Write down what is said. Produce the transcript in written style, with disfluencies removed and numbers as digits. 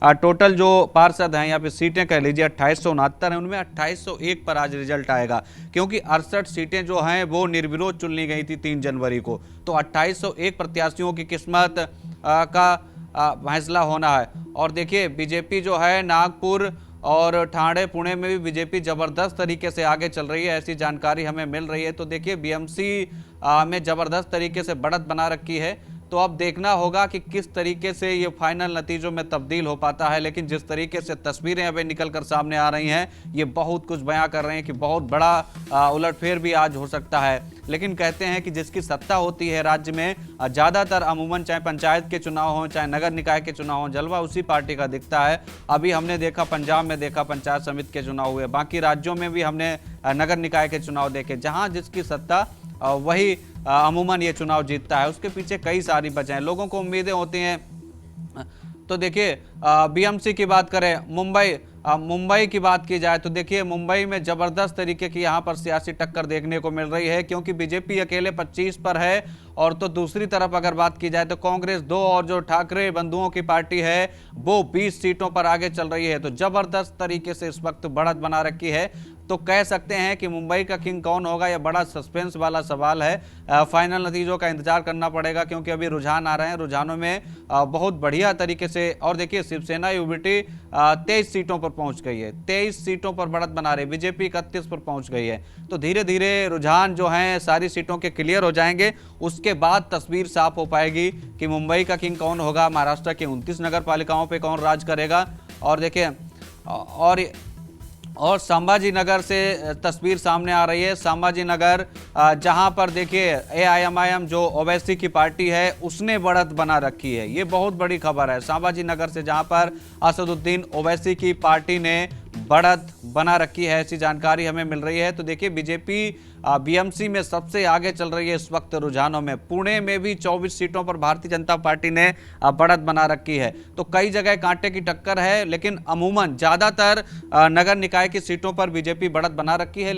Total जो पार्षद हैं या फिर सीटें कह लीजिए 2869 हैं, उनमें 2801 पर आज रिजल्ट आएगा, क्योंकि 68 सीटें जो हैं वो निर्विरोध चुन ली गई थी 3 जनवरी को। तो 2801 प्रत्याशियों की किस्मत का फैसला होना है। और देखिए बीजेपी जो है नागपुर और ठाणे पुणे में भी बीजेपी जबरदस्त तरीके से आगे चल रही है, ऐसी जानकारी हमें मिल रही है। तो देखिए बीएमसी में जबरदस्त तरीके से बढ़त बना रखी है। तो अब देखना होगा कि किस तरीके से ये फाइनल नतीजों में तब्दील हो पाता है। लेकिन जिस तरीके से तस्वीरें अभी निकल कर सामने आ रही हैं, ये बहुत कुछ बयां कर रहे हैं कि बहुत बड़ा उलटफेर भी आज हो सकता है। लेकिन कहते हैं कि जिसकी सत्ता होती है राज्य में, ज़्यादातर अमूमन चाहे पंचायत के चुनाव हों चाहे नगर निकाय के चुनाव हों, जलवा उसी पार्टी का दिखता है। अभी हमने देखा पंजाब में देखा पंचायत समिति के चुनाव हुए, बाकी राज्यों में भी हमने नगर निकाय के चुनाव देखे। जहाँ जिसकी सत्ता वही अमूमन ये चुनाव जीतता है। उसके पीछे कई सारी वजह हैं, लोगों को उम्मीदें होती हैं। तो देखिए बीएमसी की बात करें, मुंबई की बात की जाए तो देखिए मुंबई में जबरदस्त तरीके की यहाँ पर सियासी टक्कर देखने को मिल रही है, क्योंकि बीजेपी अकेले 25 पर है। और तो दूसरी तरफ अगर बात की जाए तो कांग्रेस 2 और जो ठाकरे बंधुओं की पार्टी है वो 20 सीटों पर आगे चल रही है। तो जबरदस्त तरीके से इस वक्त बढ़त बना रखी है। तो कह सकते हैं कि मुंबई का किंग कौन होगा, यह बड़ा सस्पेंस वाला सवाल है। फाइनल नतीजों का इंतजार करना पड़ेगा, क्योंकि अभी रुझान आ रहे हैं। रुझानों में बहुत बढ़िया तरीके से, और देखिए शिवसेना यूबीटी 23 सीटों पर पहुंच गई है, 23 सीटों पर बढ़त बना रही है। बीजेपी 31 पर पहुंच गई है। तो धीरे धीरे रुझान जो हैं सारी सीटों के क्लियर हो जाएंगे, उसके बाद तस्वीर साफ हो पाएगी कि मुंबई का किंग कौन होगा, महाराष्ट्र के 29 नगर पालिकाओं पर कौन राज करेगा। और देखिए और संभाजी नगर से तस्वीर सामने आ रही है। संभाजी नगर जहां पर देखिए एआईएमआईएम जो ओवैसी की पार्टी है उसने बढ़त बना रखी है, ये बहुत बड़ी खबर है। संभाजी नगर से जहां पर असदुद्दीन ओवैसी की पार्टी ने बढ़त बना रखी है, ऐसी जानकारी हमें मिल रही है। तो देखिए बीजेपी बीएमसी में सबसे आगे चल रही है इस वक्त रुझानों में। पुणे में भी 24 सीटों पर भारतीय जनता पार्टी ने बढ़त बना रखी है। तो कई जगह कांटे की टक्कर है, लेकिन अमूमन ज्यादातर नगर निकाय की सीटों पर बीजेपी बढ़त बना रखी है।